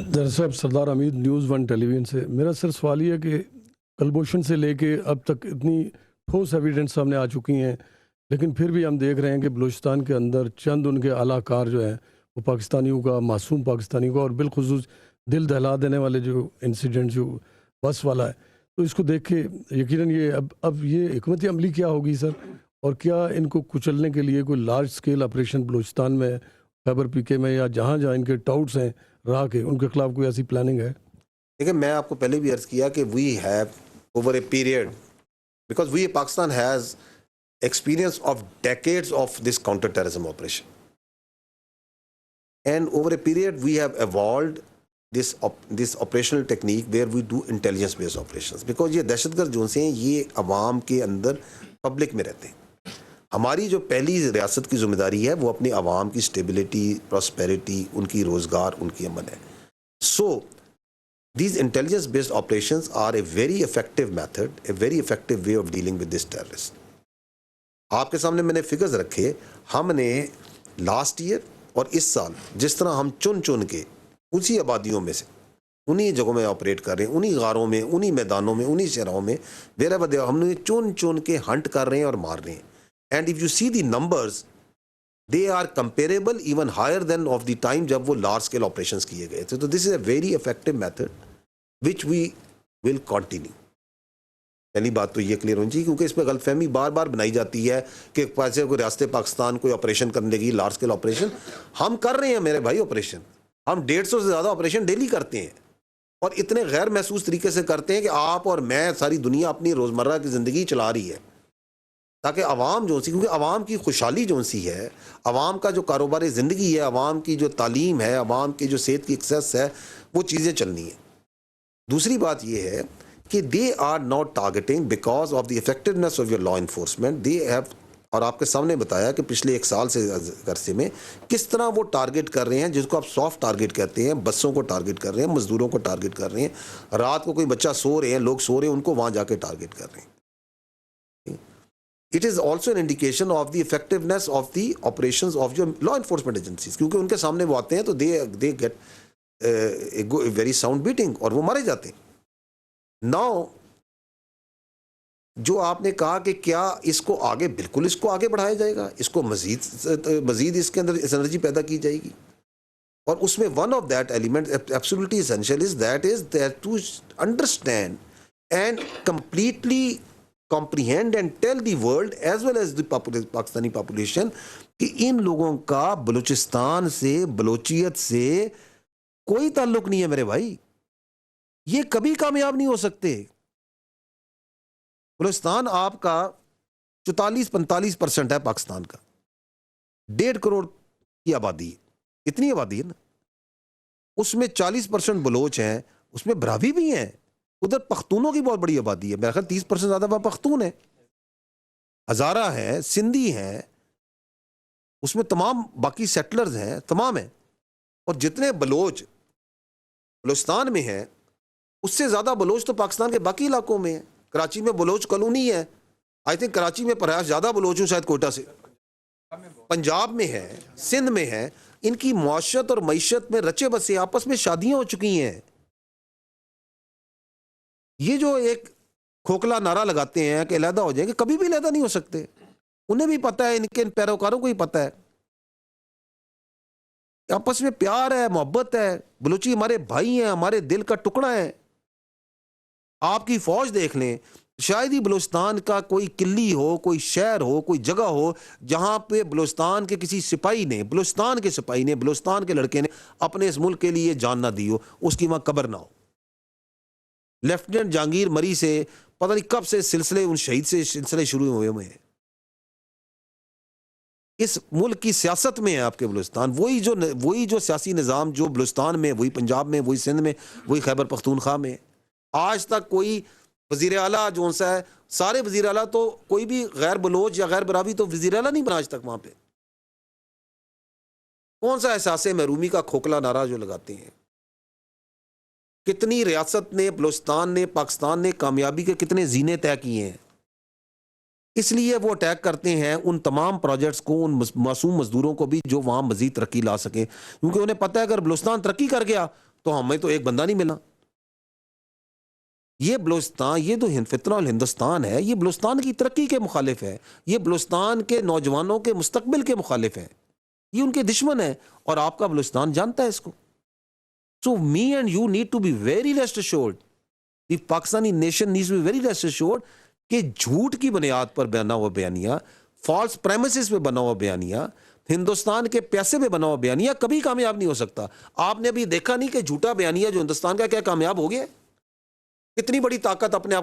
दरअसल सरदार Hamid news one television से। मेरा सिर्फ सवाल ये है कि कलभूषण से लेके अब तक इतनी ठोस एविडेंस सामने आ चुकी हैं, लेकिन फिर भी हम देख रहे हैं कि बलूचिस्तान के अंदर चंद उनके आलाकार जो हैं वो पाकिस्तानियों का, मासूम पाकिस्तानियों का, और बिलखुसूस दिल दहला देने वाले जो इंसिडेंट जो बस वाला है, तो इसको देख के यकीनन ये अब ये हिकमत अमली क्या होगी सर, और क्या इनको कुचलने के लिए कोई लार्ज स्केल ऑपरेशन बलूचिस्तान में, खैबर पीके में, या जहाँ जहाँ इनके टाउट्स हैं रहा के, उनके खिलाफ कोई ऐसी प्लानिंग है? देखिए, मैं आपको पहले भी अर्ज किया कि we have over a period, because we Pakistan has experience of decades of this counter-terrorism operation, and over a period we have evolved this operational technique where we do intelligence based operations, because ये दहशतगर्द जो से हैं ये अवाम के अंदर public में रहते हैं। हमारी जो पहली रियासत की जिम्मेदारी है वो अपनी अवाम की स्टेबिलिटी, प्रॉस्पेरिटी, उनकी रोजगार, उनकी अमन है। सो these intelligence based operations are a very effective method, a very effective way of dealing with this terrorist। आपके सामने मैंने फिगर्स रखे, हमने लास्ट ईयर और इस साल जिस तरह हम चुन चुन के उसी आबादियों में से उन्हीं जगहों में ऑपरेट कर रहे हैं, उन्हीं गारों में, उन्हीं मैदानों में, उन्हीं शहरों में, वेरेवर दे, हमने चुन चुन के हंट कर रहे हैं और मार रहे हैं। And if you see the numbers, they are comparable, even higher than of the time जब वो लार्ज स्केल ऑपरेशंस किए गए थे। तो this is a very effective method which we will continue. पहली बात तो ये क्लियर होनी चाहिए, क्योंकि इसमें गलतफहमी बार बार बनाई जाती है कि पैसे कोई रियासत पाकिस्तान कोई ऑपरेशन करने की, लार्ज स्केल ऑपरेशन हम कर रहे हैं मेरे भाई। ऑपरेशन हम 150 से ज़्यादा ऑपरेशन डेली करते हैं, और इतने गैर महसूस तरीके से करते हैं कि आप और मैं, सारी दुनिया अपनी रोज़मर्रा की ज़िंदगी चला रही है, ताकि आवाम जो सी, क्योंकि आवाम की खुशहाली जो सी है, आवाम का जो कारोबार ज़िंदगी है, आवाम की जो तालीम है, आवाम की जो सेहत की एक्सेस है, वो चीज़ें चलनी है। दूसरी बात ये है कि they are not targeting because of the effectiveness of your law enforcement, they have, और आपके सामने बताया कि पिछले 1 साल से अरसे में किस तरह वो टारगेट कर रहे हैं, जिसको आप सॉफ्ट टारगेट कहते हैं। बसों को टारगेट कर रहे हैं, मजदूरों को टारगेट कर रहे हैं, रात को कोई बच्चा सो रहे हैं, लोग सो रहे हैं, उनको वहाँ जाके टारगेट कर रहे हैं। It is also an indication of the effectiveness of the operations of your law enforcement agencies, क्योंकि उनके सामने वो आते हैं तो they get very sound beating, और वो मारे जाते हैं। नाउ जो आपने कहा कि क्या इसको आगे, बिल्कुल इसको आगे बढ़ाया जाएगा, इसको मजीद इसके अंदर एनर्जी पैदा की जाएगी, और उसमें one of that element absolutely essential is that to understand and completely comprehend and tell the world as well as the Pakistani population कि इन लोगों का बलूचिस्तान से, बलोचियत से कोई ताल्लुक नहीं है मेरे भाई। ये कभी कामयाब नहीं हो सकते। बलूचिस्तान आपका 44-45% है पाकिस्तान का, 1.5 करोड़ की आबादी है, इतनी आबादी है ना, उसमें 40% बलोच हैं, उसमें ब्रावी भी हैं, उधर पख्तूनों की बहुत बड़ी आबादी है, मेरा ख्याल 30% ज्यादा वहां पख्तून है, हजारा है, सिंधी हैं, उसमें तमाम बाकी सेटलर्स हैं, तमाम हैं, और जितने बलोच बलूचिस्तान में हैं उससे ज़्यादा बलोच तो पाकिस्तान के बाकी इलाकों में है। कराची में बलोच कॉलोनी है, आई थिंक कराची में परहास ज़्यादा बलोच हूँ शायद कोयटा से, पंजाब में है, सिंध में है। इनकी मुआशरत और मईशत में रचे बसे, आपस में शादियाँ हो चुकी हैं। ये जो एक खोखला नारा लगाते हैं कि अलहदा हो जाएंगे, कभी भी अलहदा नहीं हो सकते। उन्हें भी पता है, इनके इन पैरोकारों को ही पता है, आपस में प्यार है, मोहब्बत है। बलूची हमारे भाई हैं, हमारे दिल का टुकड़ा है। आपकी फौज देख लें, शायद ही बलूचिस्तान का कोई किली हो, कोई शहर हो, कोई जगह हो जहां पे बलूचिस्तान के किसी सिपाही ने, बलूचिस्तान के सिपाही ने, बलूचिस्तान के लड़के ने अपने इस मुल्क के लिए जान ना दी हो, उसकी वहां कब्र ना हो। लेफ्टिनेंट जहांगीर मरी से पता नहीं कब से सिलसिले, उन शहीद से सिलसिले शुरू हुए हैं। इस मुल्क की सियासत में है आपके बलूचिस्तान, वही जो सियासी निज़ाम जो बलूचिस्तान में, वही पंजाब में, वही सिंध में, वही खैबर पख्तूनख्वा में। आज तक कोई वज़ीर आला जो सा है, सारे वज़ीर आला तो कोई भी गैर बलोच या गैर बरावी तो वज़ीर आला नहीं बना आज तक वहाँ पे। कौन सा एहसास महरूमी का खोखला नारा जो लगाते हैं। कितनी रियासत ने, बलूचिस्तान ने, पाकिस्तान ने कामयाबी के कितने जीने तय किए हैं, इसलिए वो अटैक करते हैं उन तमाम प्रोजेक्ट्स को, उन मासूम मजदूरों को भी जो वहाँ मजीद तरक्की ला सकें, क्योंकि उन्हें पता है अगर बलूचिस्तान तरक्की कर गया तो हमें तो एक बंदा नहीं मिला। ये बलूचिस्तान, ये तो फितना और हिंदुस्तान है, ये बलूचिस्तान की तरक्की के मुखालिफ है, ये बलूचिस्तान के नौजवानों के मुस्तकबिल के मुखालिफ है, ये उनके दुश्मन है और आपका बलूचिस्तान जानता है इसको। So me and you need to be very rest assured, the Pakistani nation needs to be very rest assured कि झूठ की बुनियाद पर बना हुआ बयानिया, फॉल्स प्रेमिसेस पे बना हुआ बयानिया, हिंदुस्तान के पैसे पे बना हुआ बयानिया कभी कामयाब नहीं हो सकता। आपने अभी देखा नहीं कि झूठा बयानिया जो हिंदुस्तान का क्या कामयाब हो गया? कितनी बड़ी ताकत अपने आप